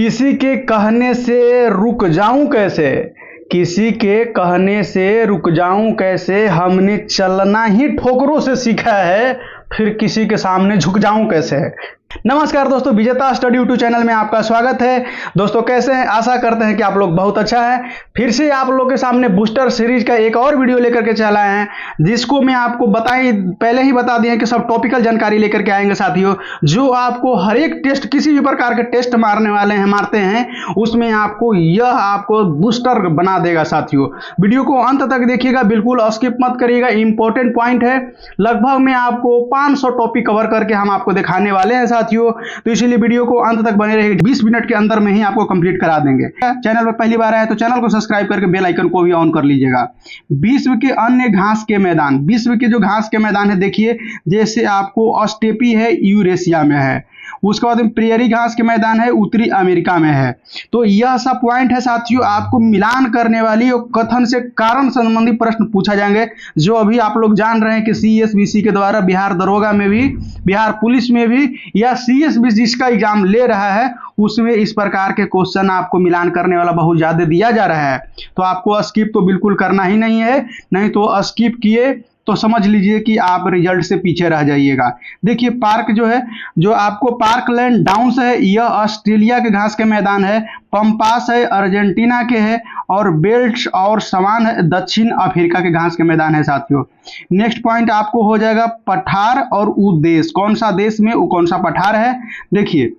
किसी के कहने से रुक जाऊं कैसे, किसी के कहने से रुक जाऊं कैसे, हमने चलना ही ठोकरों से सीखा है, फिर किसी के सामने झुक जाऊं कैसे। नमस्कार दोस्तों, विजेता स्टडी यूट्यूब चैनल में आपका स्वागत है। दोस्तों कैसे हैं? आशा करते हैं कि आप लोग बहुत अच्छा है। फिर से आप लोगों के सामने बूस्टर सीरीज का एक और वीडियो लेकर के चला है, जिसको मैं आपको पहले ही बता दिया कि सब टॉपिकल जानकारी लेकर के आएंगे साथियों, जो आपको हर एक टेस्ट, किसी भी प्रकार के टेस्ट मारते हैं उसमें आपको बूस्टर बना देगा साथियों। वीडियो को अंत तक देखिएगा, बिल्कुल स्किप मत करिएगा। इंपॉर्टेंट पॉइंट है, लगभग मैं आपको 500 टॉपिक कवर करके हम आपको दिखाने वाले हैं साथियों, तो इसीलिए वीडियो को अंत तक बने रहिए। 20 मिनट के अंदर में ही आपको कंप्लीट करा देंगे। चैनल पर पहली बार आए तो चैनल को सब्सक्राइब करके बेल आइकन को भी ऑन कर लीजिएगा। विश्व के अन्य घास के मैदान, विश्व के जो घास के मैदान है, देखिए जैसे आपको स्टेपी है, यूरेशिया में है। उसके बाद प्रेयरी घास के मैदान है, उत्तरी अमेरिका में है। तो यह सब पॉइंट है साथियों, आपको मिलान करने वाली और कथन से कारण संबंधी प्रश्न पूछा जाएंगे, जो अभी आप लोग जान रहे हैं कि CSBC के द्वारा बिहार दरोगा में भी, बिहार पुलिस में भी, या CSBC जिसका एग्जाम ले रहा है उसमें इस प्रकार के क्वेश्चन आपको मिलान करने वाला बहुत ज्यादा दिया जा रहा है। तो आपको स्किप तो बिल्कुल करना ही नहीं है, नहीं तो स्किप किए तो समझ लीजिए कि आप रिजल्ट से पीछे रह जाइएगा। देखिए पार्क जो है, जो आपको पार्कलैंड डाउन्स है, यह ऑस्ट्रेलिया के घास के मैदान है। पंपास है, अर्जेंटीना के है। और बेल्ट और सवान है, दक्षिण अफ्रीका के घास के मैदान है साथियों। नेक्स्ट पॉइंट आपको हो जाएगा पठार और उद्देश्य, कौन सा देश में वो कौन सा पठार है। देखिए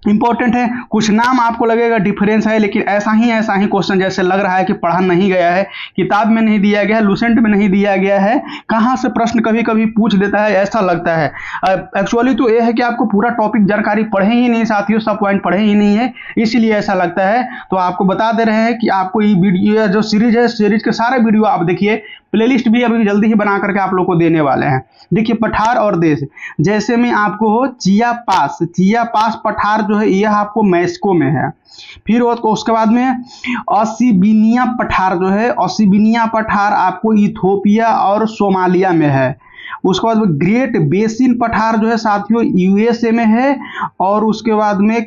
इंपॉर्टेंट है, कुछ नाम आपको लगेगा डिफरेंस है, लेकिन ऐसा ही क्वेश्चन जैसे लग रहा है कि पढ़ा नहीं गया है, किताब में नहीं दिया गया है, लूसेंट में नहीं दिया गया है, कहाँ से प्रश्न कभी कभी पूछ देता है, ऐसा लगता है। एक्चुअली तो ये है कि आपको पूरा टॉपिक जानकारी पढ़े ही नहीं साथियों, सब पॉइंट पढ़े ही नहीं है, इसलिए ऐसा लगता है। तो आपको बता दे रहे हैं कि आपको ये वीडियो जो सीरीज है, सीरीज के सारे वीडियो आप देखिए, प्लेलिस्ट भी अभी जल्दी ही बना करके आप लोग को देने वाले हैं। देखिए पठार और देश, जैसे में आपको हो चिया पास पठार जो है यह आपको मैक्सिको में है। फिर उसके बाद में ओसिबिनिया पठार जो है, ओसिबिनिया पठार आपको इथियोपिया और सोमालिया में है। उसके बाद में ग्रेट बेसिन पठार जो है साथियों USA में है। और उसके बाद में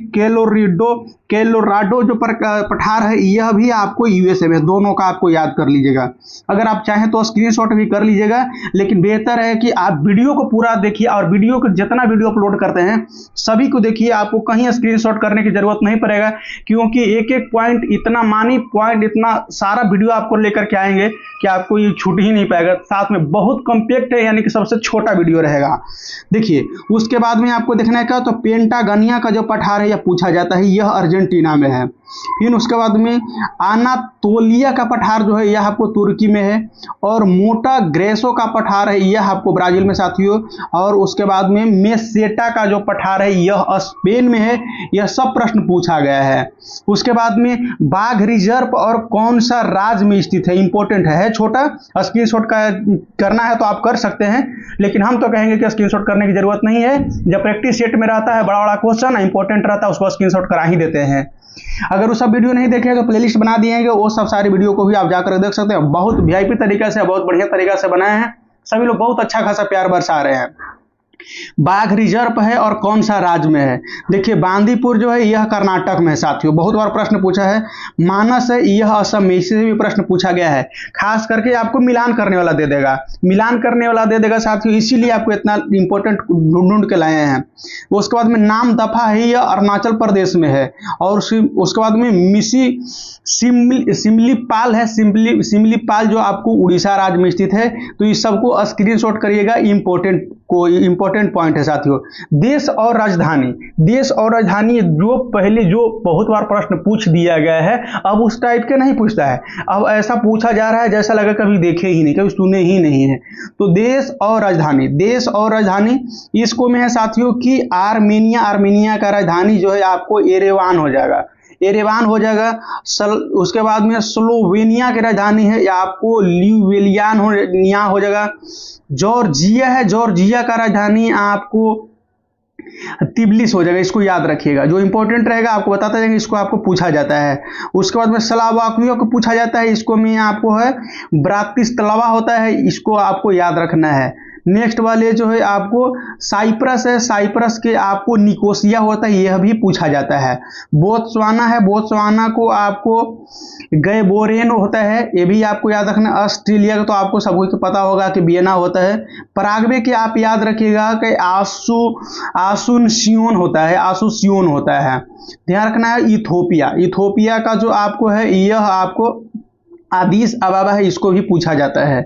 कोलोराडो जो पठार है, यह भी आपको USA में, दोनों का आपको याद कर लीजिएगा। अगर आप चाहें तो स्क्रीनशॉट भी कर लीजिएगा, लेकिन बेहतर है कि आप वीडियो को पूरा देखिए, और वीडियो को जितना वीडियो अपलोड करते हैं सभी को देखिए, आपको कहीं स्क्रीनशॉट करने की जरूरत नहीं पड़ेगा, क्योंकि एक एक पॉइंट, इतना मानी पॉइंट, इतना सारा वीडियो आपको लेकर के आएंगे कि आपको ये छूट ही नहीं पाएगा। साथ में बहुत कॉम्पैक्ट है, यानी कि सबसे छोटा वीडियो रहेगा। देखिए उसके बाद में आपको देखना है क्या, तो पेंटागनिया का जो पठार है यह पूछा जाता है, यह अर्जेंटीना में है। फिर उसके बाद में अनातोलिया का पठार जो है यह आपको तुर्की में है। और मोटा ग्रेसो का पठार है यह आपको ब्राजील में साथियों। और उसके बाद में मेसेटा का जो पठार है यह स्पेन में है। यह सब प्रश्न पूछा गया है। उसके बाद में बाघ रिजर्व और कौन सा राज्य में स्थित है, इंपॉर्टेंट है छोटा, स्क्रीनशॉट का करना है तो आप कर सकते हैं, लेकिन हम तो कहेंगे कि स्क्रीनशॉट करने की जरूरत नहीं है। जब प्रैक्टिस सेट में रहता है, बड़ा क्वेश्चन इंपॉर्टेंट रहता है, उसको स्क्रीनशॉट करा ही देते हैं। अगर वो सब वीडियो नहीं देखे तो प्लेलिस्ट बना दिए हैं, वो सब सारी वीडियो को भी आप जाकर देख सकते हैं। बहुत VIP तरीका से, बहुत बढ़िया तरीका से बनाए हैं, सभी लोग बहुत अच्छा खासा प्यार बरसा रहे हैं। बाघ रिजर्व है और कौन सा राज्य में है। देखिए बांदीपुर जो है यह कर्नाटक में है साथियों, बहुत बार प्रश्न पूछा है। मानस है यह असम में, इससे भी प्रश्न पूछा गया है। खास करके आपको मिलान करने वाला दे देगा, मिलान करने वाला दे देगा साथियों, इसीलिए आपको इतना इंपॉर्टेंट ढूंढ के लाए हैं। उसके बाद में नाम दफा है, यह अरुणाचल प्रदेश में है। और उसके बाद में सिमलीपाल है, सिमलीपाल जो आपको उड़ीसा राज्य में स्थित है। तो इस सबको स्क्रीनशॉट करिएगा, इंपॉर्टेंट पॉइंट है साथियों। देश और राजधानी, देश और राजधानी जो पहले जो बहुत बार प्रश्न पूछ दिया गया है, अब उस टाइप के नहीं पूछता है। अब ऐसा पूछा जा रहा है जैसा लगा कभी देखे ही नहीं, कभी सुने ही नहीं है। तो देश और राजधानी, देश और राजधानी इसको में है साथियों कि आर्मेनिया का राजधानी जो है आपको एरेवान हो जाएगा, एरेवान हो जाएगा। उसके बाद में स्लोवेनिया की राजधानी है या आपको ल्यूवेलियाना हो जाएगा। जॉर्जिया है, जॉर्जिया का राजधानी आपको तिब्लिस हो जाएगा, इसको याद रखिएगा। जो इंपॉर्टेंट रहेगा आपको बताते जाएंगे, इसको आपको पूछा जाता है। उसके बाद में स्लोवाकिया को पूछा जाता है, इसको में आपको है ब्रातिस्लावा होता है, इसको आपको याद रखना है। नेक्स्ट वाले जो है आपको साइप्रस है, साइप्रस के आपको निकोसिया होता है, यह भी पूछा जाता है। बोत्सवाना है, बोत्सवाना को आपको गैबोरेन होता है, ये भी आपको याद रखना। ऑस्ट्रेलिया का तो आपको सबको तो पता होगा कि वियना होता है। पराग्वे के आप याद रखिएगा कि आसुनसियोन होता है, आसुसियोन होता है। ध्यान रखना है। इथोपिया, इथोपिया का जो आपको है यह आपको आदिस अबाबा है, इसको भी पूछा जाता है,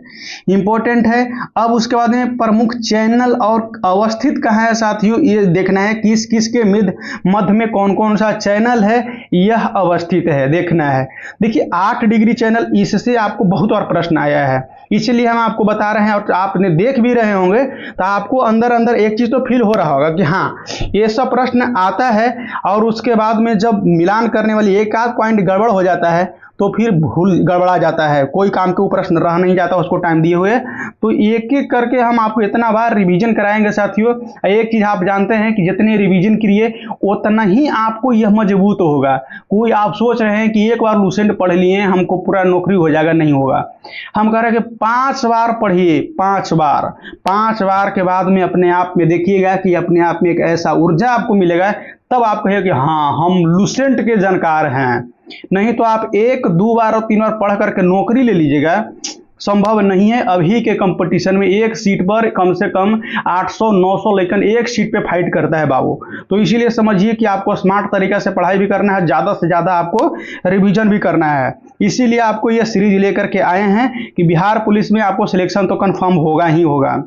इंपॉर्टेंट है। अब उसके बाद में प्रमुख चैनल और अवस्थित कहाँ है साथियों, ये देखना है किस किस के मध्य में कौन कौन सा चैनल है यह अवस्थित है, देखना है। देखिए 8 डिग्री चैनल, इससे आपको बहुत और प्रश्न आया है, इसलिए हम आपको बता रहे हैं और आपने देख भी रहे होंगे तो आपको अंदर अंदर एक चीज तो फील हो रहा होगा कि हाँ ये सब प्रश्न आता है। और उसके बाद में जब मिलान करने वाली एक आध पॉइंट गड़बड़ हो जाता है तो फिर भूल गड़बड़ा जाता है, कोई काम के ऊपर प्रश्न रह नहीं जाता उसको टाइम दिए हुए। तो एक एक करके हम आपको इतना बार रिवीजन कराएंगे साथियों। एक चीज आप जानते हैं कि जितने रिवीजन करिए उतना ही आपको यह मजबूत होगा। कोई आप सोच रहे हैं कि एक बार लूसेंट पढ़ लिए हमको पूरा नौकरी हो जाएगा, नहीं होगा। हम कह रहे हैं कि 5 बार पढ़िए, 5 बार के बाद में अपने आप में देखिएगा कि अपने आप में एक ऐसा ऊर्जा आपको मिलेगा, तब आप कहिए कि हाँ हम लूसेंट के जानकार हैं। नहीं तो आप 1, 2 बार और 3 बार पढ़ करके नौकरी ले लीजिएगा, संभव नहीं है। अभी के कंपटीशन में एक सीट पर कम से कम 800-900 लेकिन एक सीट पे फाइट करता है बाबू। तो इसीलिए समझिए कि आपको स्मार्ट तरीका से पढ़ाई भी करना है, ज़्यादा से ज़्यादा आपको रिवीजन भी करना है। इसीलिए आपको यह सीरीज लेकर के आए हैं कि बिहार पुलिस में आपको सिलेक्शन तो कंफर्म होगा ही होगा।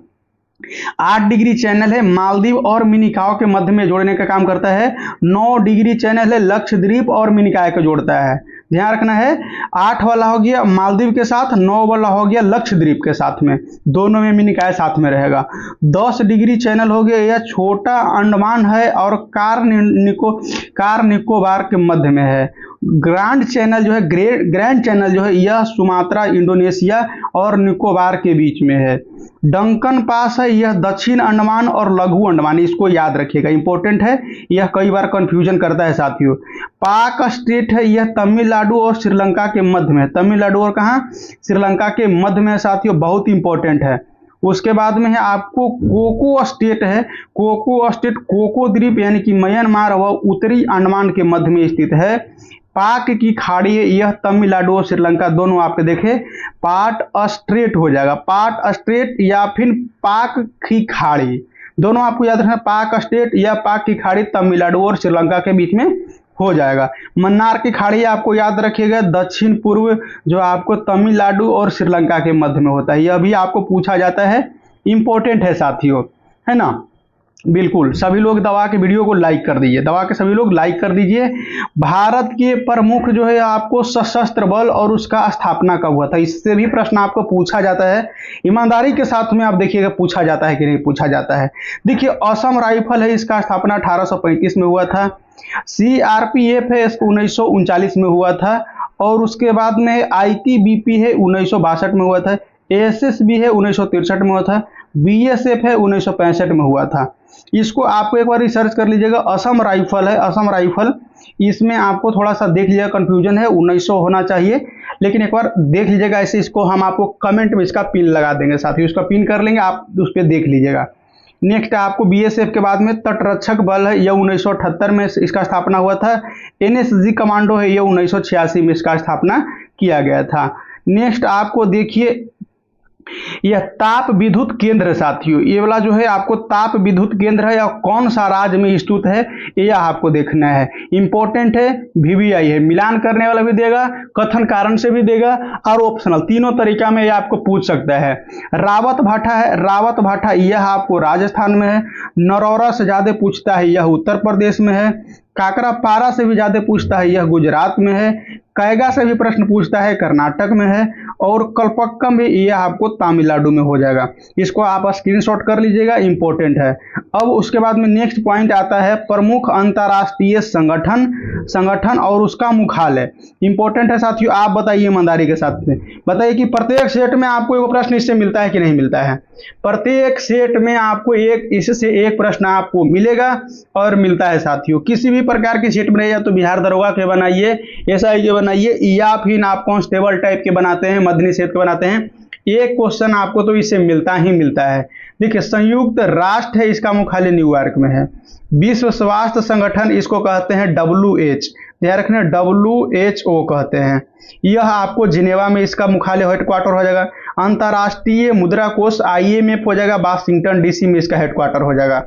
8 डिग्री चैनल है, मालदीव और मिनिकॉय के मध्य में जोड़ने का काम करता है। 9 डिग्री चैनल है, लक्षद्वीप और मिनिकॉय को जोड़ता है। ध्यान रखना है, 8 वाला हो गया मालदीव के साथ, 9 वाला हो गया लक्षद्वीप के साथ में, दोनों में मिनिकॉय साथ में रहेगा। 10 डिग्री चैनल हो गया, यह छोटा अंडमान है और कार निकोबार के मध्य में है। ग्रैंड चैनल जो है, ग्रैंड चैनल जो है यह सुमात्रा, इंडोनेशिया और निकोबार के बीच में है। डंकन पास है, यह दक्षिण अंडमान और लघु अंडमान, इसको याद रखिएगा, इंपॉर्टेंट है, यह कई बार कंफ्यूजन करता है साथियों। पाक स्टेट है, यह तमिलनाडु और श्रीलंका के मध्य में, तमिलनाडु और कहाँ, श्रीलंका के मध्य में साथियों, बहुत इंपॉर्टेंट है। उसके बाद में है आपको कोको स्टेट है, कोको स्टेट कोको द्वीप यानी कि म्यांमार व उत्तरी अंडमान के मध्य में स्थित है। पाक की खाड़ी है, यह तमिलनाडु और श्रीलंका दोनों आपके देखे पार्ट स्ट्रेट हो जाएगा, पार्ट स्ट्रेट या फिर पाक की खाड़ी, दोनों आपको याद रखना, पाक स्ट्रेट या पाक की खाड़ी तमिलनाडु और श्रीलंका के बीच में हो जाएगा। मन्नार की खाड़ी आपको याद रखिएगा, दक्षिण पूर्व जो आपको तमिलनाडु और श्रीलंका के मध्य में होता है, यह भी आपको पूछा जाता है, इंपॉर्टेंट है साथियों, है ना। बिल्कुल सभी लोग दवा के वीडियो को लाइक कर दीजिए, दवा के सभी लोग लाइक कर दीजिए। भारत के प्रमुख जो है आपको सशस्त्र बल और उसका स्थापना कब हुआ था, इससे भी प्रश्न आपको पूछा जाता है। ईमानदारी के साथ में आप देखिएगा पूछा जाता है कि नहीं पूछा जाता है। देखिए असम राइफल है, इसका स्थापना 1835 में हुआ था। CRPF है, इसको 1939 में हुआ था। और उसके बाद में ITBP है, 1962 में हुआ था। SSB है, 1963 में हुआ था। BSF है, 1965 में हुआ था। इसको आपको एक बार रिसर्च कर लीजिएगा। असम राइफल है, असम राइफल, इसमें आपको थोड़ा सा देख लीजिएगा, कंफ्यूजन है, 1900 होना चाहिए, लेकिन एक बार देख लीजिएगा। ऐसे इसको हम आपको कमेंट में इसका पिन लगा देंगे साथियों, उसका पिन कर लेंगे, आप उस पर देख लीजिएगा। नेक्स्ट आपको BSF के बाद में तटरक्षक बल है, यह 1978 में इसका स्थापना हुआ था। NSG कमांडो है, यह 1986 में इसका स्थापना किया गया था। नेक्स्ट आपको देखिए यह ताप विद्युत केंद्र साथियों, ये वाला जो है आपको ताप विद्युत केंद्र है या कौन सा राज्य में स्थित है यह आपको देखना है, इंपॉर्टेंट है। VVI है, मिलान करने वाला भी देगा, कथन कारण से भी देगा और ऑप्शनल, तीनों तरीका में यह आपको पूछ सकता है। रावत भाटा है, रावत भाटा यह आपको राजस्थान में है। नरौरा से ज्यादा पूछता है, यह उत्तर प्रदेश में है। काकरापारा से भी ज्यादा पूछता है, यह गुजरात में है। कैगा से भी प्रश्न पूछता है, कर्नाटक में है। और कल्पक्कम भी यह आपको तमिलनाडु में हो जाएगा, इसको आप स्क्रीनशॉट कर लीजिएगा, इंपॉर्टेंट है। अब उसके बाद में नेक्स्ट पॉइंट आता है प्रमुख अंतर्राष्ट्रीय संगठन और उसका मुख्यालय, इंपॉर्टेंट है साथियों। आप बताइए ईमानदारी के साथ में बताइए कि प्रत्येक सेट में आपको एक प्रश्न इससे मिलता है कि नहीं मिलता है। प्रत्येक सेट में आपको इससे एक प्रश्न आपको मिलेगा और मिलता है साथियों। किसी भी प्रकार की सेट में, या तो बिहार दरोगा के बनाइए, SI के बनाइए, या फिर आप कांस्टेबल टाइप के बनाते हैं, मदनी सेट के बनाते हैं, एक क्वेश्चन आपको तो इससे मिलता ही मिलता है। देखिए, संयुक्त राष्ट्र है, इसका मुख्यालय न्यूयॉर्क में है। विश्व स्वास्थ्य संगठन इसको कहते हैं WHO, ध्यान रखना WHO कहते हैं। यह आपको जिनेवा में इसका मुख्यालय हेडक्वार्टर हो जाएगा। अंतर्राष्ट्रीय मुद्रा कोष IMF हो जाएगा, वाशिंगटन DC में इसका हेडक्वार्टर हो जाएगा।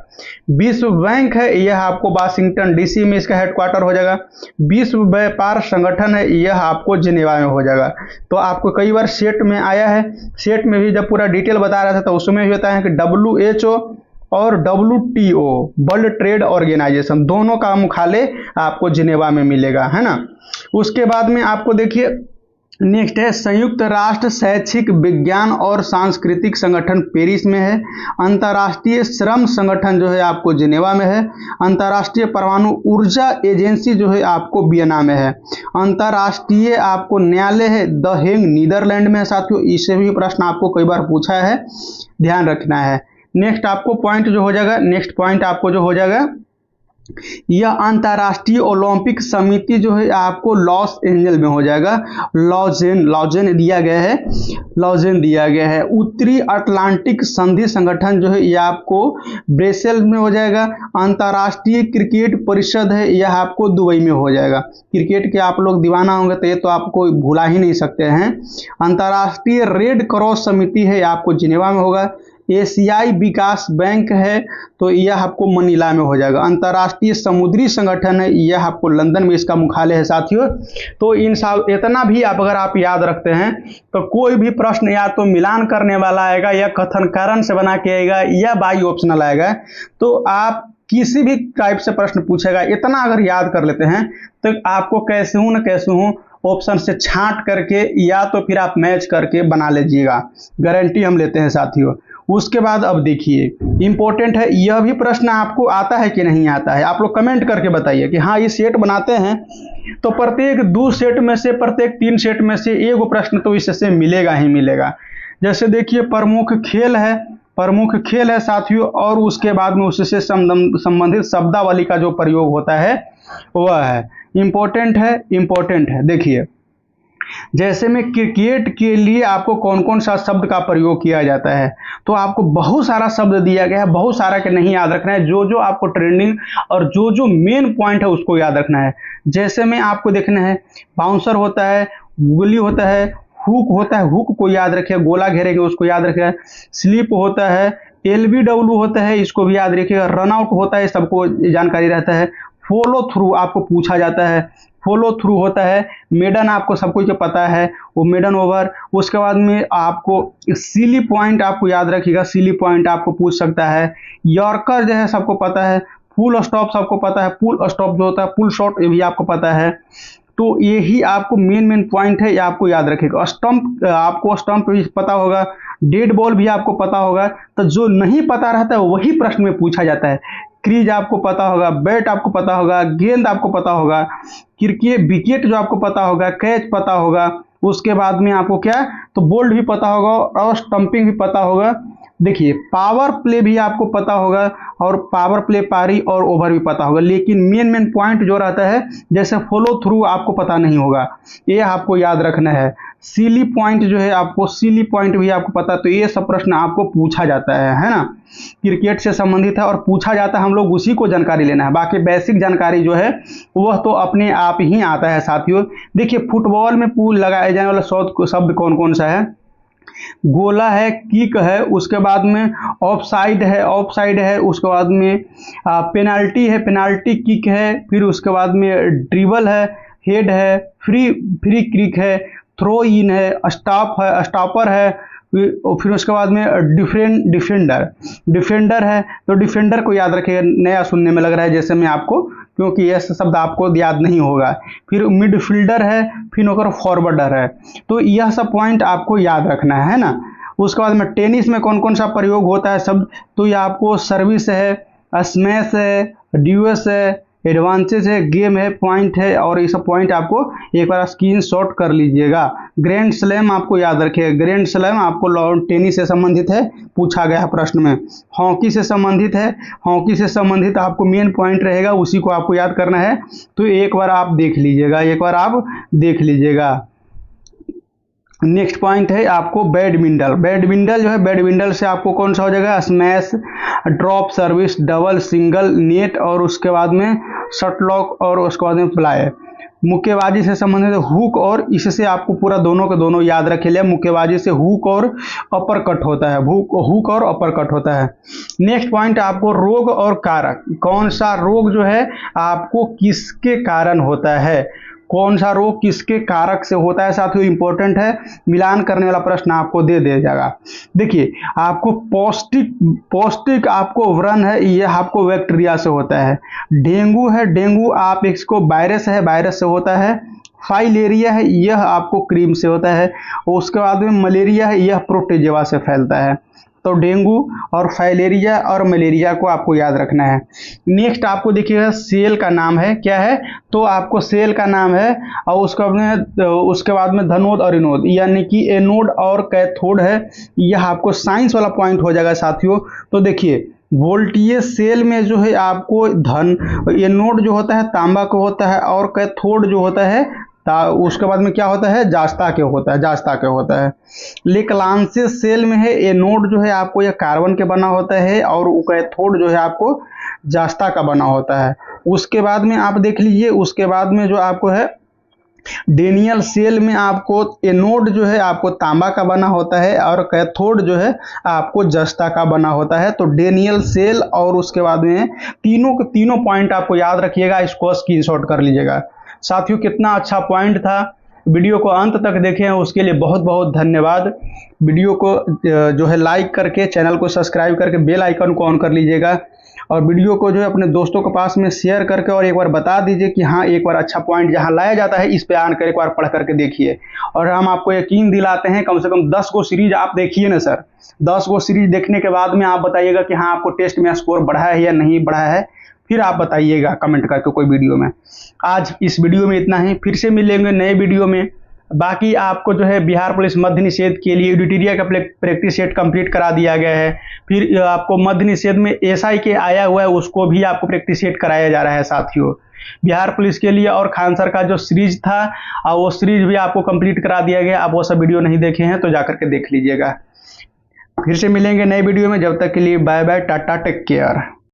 विश्व बैंक है, यह आपको वाशिंगटन DC में इसका हेडक्वार्टर हो जाएगा। विश्व व्यापार संगठन है, यह आपको जिनेवा में हो जाएगा। तो आपको कई बार सेट में आया है, सेट में भी जब पूरा डिटेल बता रहा था तो उसमें भी बताया है कि WHO और WTO वर्ल्ड ट्रेड ऑर्गेनाइजेशन दोनों का मुख्यालय आपको जिनेवा में मिलेगा, है ना। उसके बाद में आपको देखिए नेक्स्ट है संयुक्त राष्ट्र शैक्षिक विज्ञान और सांस्कृतिक संगठन पेरिस में है। अंतर्राष्ट्रीय श्रम संगठन जो है आपको जिनेवा में है। अंतर्राष्ट्रीय परमाणु ऊर्जा एजेंसी जो है आपको वियना में है। अंतर्राष्ट्रीय आपको न्यायालय है द हेग नीदरलैंड में है। साथियों, इससे भी प्रश्न आपको कई बार पूछा है, ध्यान रखना है। नेक्स्ट आपको पॉइंट जो हो जाएगा, नेक्स्ट पॉइंट आपको जो हो जाएगा, यह अंतर्राष्ट्रीय ओलंपिक समिति जो है आपको लॉस एंजल में हो जाएगा। लॉजेन दिया गया है, लॉजेन दिया गया है। उत्तरी अटलांटिक संधि संगठन जो है यह आपको ब्रसेल्स में हो जाएगा। अंतर्राष्ट्रीय क्रिकेट परिषद है, यह आपको दुबई में हो जाएगा। क्रिकेट के आप लोग दीवाना होंगे तो ये तो आपको भुला ही नहीं सकते हैं। अंतर्राष्ट्रीय रेड क्रॉस समिति है, आपको जिनेवा में होगा। एशियाई विकास बैंक है तो यह आपको मनीला में हो जाएगा। अंतर्राष्ट्रीय समुद्री संगठन है, यह आपको लंदन में इसका मुख्यालय है। साथियों, तो इन सब इतना भी आप अगर आप याद रखते हैं तो कोई भी प्रश्न या तो मिलान करने वाला आएगा, या कथन कारण से बना के आएगा, या बाई ऑप्शनल आएगा। तो आप किसी भी टाइप से प्रश्न पूछेगा, इतना अगर याद कर लेते हैं तो आपको कैसे हूं न कैसे हूं ऑप्शन से छांट करके या तो फिर आप मैच करके बना लीजिएगा, गारंटी हम लेते हैं साथियों। उसके बाद अब देखिए इंपॉर्टेंट है, यह भी प्रश्न आपको आता है कि नहीं आता है, आप लोग कमेंट करके बताइए कि हाँ ये सेट बनाते हैं तो प्रत्येक 2 सेट में से, प्रत्येक 3 सेट में से एक प्रश्न तो इससे मिलेगा ही मिलेगा। जैसे देखिए प्रमुख खेल है, प्रमुख खेल है साथियों, और उसके बाद में उससे संबंधित शब्दावली का जो प्रयोग होता है वह है इंपॉर्टेंट है, इंपॉर्टेंट है। देखिए जैसे में क्रिकेट के लिए आपको कौन कौन सा शब्द का प्रयोग किया जाता है, तो आपको बहुत सारा शब्द दिया गया है, बहुत सारा के नहीं याद रखना है, जो जो आपको ट्रेंडिंग और जो जो मेन पॉइंट है उसको याद रखना है। जैसे में आपको देखना है बाउंसर होता है, गोली होता है, हुक होता है, हुक को याद रखिए, गोला घेरेंगे उसको याद रखिए। स्लिप होता है, LBW होता है, इसको भी याद रखिएगा। रन आउट होता है, सबको जानकारी रहता है। फॉलो थ्रू आपको पूछा जाता है, फॉलो थ्रू होता है। मेडन आपको सब कुछ पता है, वो मेडन ओवर। उसके बाद में आपको सीली पॉइंट आपको याद रखिएगा, सीली पॉइंट आपको पूछ सकता है। यॉर्कर जो है सबको पता है। फुल स्टॉप सबको पता है, फुल स्टॉप जो होता है, फुल शॉट ये भी आपको पता है। तो यही आपको मेन पॉइंट है, ये आपको याद रखिएगा। स्टंप आपको स्टंप भी पता होगा, डेड बॉल भी आपको पता होगा। तो जो नहीं पता रहता है वही प्रश्न में पूछा जाता है। क्रीज आपको पता होगा, बैट आपको पता होगा, गेंद आपको पता होगा, क्रिकेट विकेट जो आपको पता होगा, कैच पता होगा। उसके बाद में आपको क्या तो बोल्ड भी पता होगा और स्टंपिंग भी पता होगा। देखिए पावर प्ले भी आपको पता होगा, और पावर प्ले, पारी और ओवर भी पता होगा। लेकिन मेन पॉइंट जो रहता है, जैसे फॉलो थ्रू आपको पता नहीं होगा, ये आपको याद रखना है। सीली पॉइंट जो है आपको, सीली पॉइंट भी आपको पता, तो ये सब प्रश्न आपको पूछा जाता है ना। क्रिकेट से संबंधित है और पूछा जाता है, हम लोग उसी को जानकारी लेना है। बाकी बेसिक जानकारी जो है वह तो अपने आप ही आता है साथियों। देखिए फुटबॉल में पूल लगाए जाने वाला शब्द कौन कौन सा है? गोला है, किक है, उसके बाद में ऑफ साइड है, ऑफ साइड है, उसके बाद में पेनाल्टी है, पेनाल्टी किक है, फिर उसके बाद में ड्रिबल है, हेड है, फ्री किक है, थ्रो इन है, स्टॉप है, स्टॉपर है, फिर उसके बाद में डिफेंडर है। तो डिफेंडर को याद रखिएगा, नया सुनने में लग रहा है जैसे मैं आपको, क्योंकि यह शब्द आपको याद नहीं होगा। फिर मिडफील्डर है, फिर ओकर फॉरवर्डर है। तो यह सब पॉइंट आपको याद रखना है ना। उसके बाद में टेनिस में कौन कौन सा प्रयोग होता है शब्द, तो यह आपको सर्विस है, स्मैश है, ड्यूएस है, एडवांसेज है, गेम है, पॉइंट है, और ये सब पॉइंट आपको एक बार स्क्रीनशॉट कर लीजिएगा। ग्रैंड स्लैम आपको याद रखिएगा, ग्रैंड स्लैम आपको टेनिस से संबंधित है, पूछा गया प्रश्न में। हॉकी से संबंधित है, हॉकी से संबंधित आपको मेन पॉइंट रहेगा, उसी को आपको याद करना है। तो एक बार आप देख लीजिएगा, एक बार आप देख लीजिएगा। नेक्स्ट पॉइंट है आपको बैडमिंटन। बैडमिंटन जो है, बैडमिंटन से आपको कौन सा हो जाएगा, smash, drop service, double, single, net और उसके बाद में शटलॉक और उसके बाद में प्लाई। मुक्केबाजी से संबंधित हुक, और इससे आपको पूरा दोनों के दोनों याद रखे लिया। मुक्केबाजी से हुक और अपर कट होता है, हुक और अपर कट होता है। नेक्स्ट पॉइंट आपको रोग और कारक, कौन सा रोग जो है आपको किसके कारण होता है, कौन सा रोग किसके कारक से होता है साथियों, इंपॉर्टेंट है, मिलान करने वाला प्रश्न आपको दे दिया जाएगा। देखिए आपको पौष्टिक आपको व्रण है, यह आपको बैक्टीरिया से होता है। डेंगू है, डेंगू आप इसको वायरस है, वायरस से होता है। फाइलेरिया है, यह आपको क्रीम से होता है। उसके बाद में मलेरिया है, यह प्रोटोजोआ से फैलता है। तो डेंगू और फाइलेरिया और मलेरिया को आपको याद रखना है। नेक्स्ट आपको देखिएगा सेल का नाम है, क्या है, तो आपको सेल का नाम है, और उसके बाद में धनोद और एनोड, यानी कि एनोड और कैथोड है। यह आपको साइंस वाला पॉइंट हो जाएगा साथियों। तो देखिए वोल्टेज सेल में जो है आपको एनोड जो होता है तांबा का होता है, और कैथोड जो होता है उसके बाद में क्या होता है, जास्ता के होता है। लेक्लांसिस सेल में है, एनोड जो है आपको यह कार्बन के बना होता है, और कैथोड जो है आपको जास्ता का बना होता है। उसके बाद में आप देख लीजिए, उसके बाद में जो आपको है डेनियल सेल में आपको एनोड जो है आपको तांबा का बना होता है, और कैथोड जो है आपको जस्ता का बना होता है। तो डेनियल सेल और उसके बाद में तीनों पॉइंट आपको याद रखिएगा, इसको स्क्रीनशॉट कर लीजिएगा। साथियों कितना अच्छा पॉइंट था, वीडियो को अंत तक देखें उसके लिए बहुत बहुत धन्यवाद। वीडियो को जो है लाइक करके, चैनल को सब्सक्राइब करके बेल आइकन को ऑन कर लीजिएगा, और वीडियो को जो है अपने दोस्तों के पास में शेयर करके और एक बार बता दीजिए कि हाँ एक बार अच्छा पॉइंट जहाँ लाया जाता है इस पे आन कर एक बार पढ़ करके देखिए। और हम आपको यकीन दिलाते हैं, कम से कम 10 गो सीरीज आप देखिए ना सर, 10 गो सीरीज देखने के बाद में आप बताइएगा कि हाँ आपको टेस्ट में स्कोर बढ़ा है या नहीं बढ़ा है, फिर आप बताइएगा कमेंट करके कोई वीडियो में। आज इस वीडियो में इतना ही, फिर से मिलेंगे नए वीडियो में। बाकी आपको जो है बिहार पुलिस मद्य निषेध के लिए एडिटोरिया का प्रैक्टिस सेट कंप्लीट करा दिया गया है। फिर आपको मद्य निषेध में एसआई के आया हुआ है, उसको भी आपको प्रैक्टिस सेट कराया जा रहा है साथियों बिहार पुलिस के लिए। और खान सर का जो सीरीज था वो सीरीज भी आपको कंप्लीट करा दिया गया। आप वो सब वीडियो नहीं देखे हैं तो जाकर के देख लीजिएगा। फिर से मिलेंगे नए वीडियो में, जब तक के लिए bye bye, tata, take care.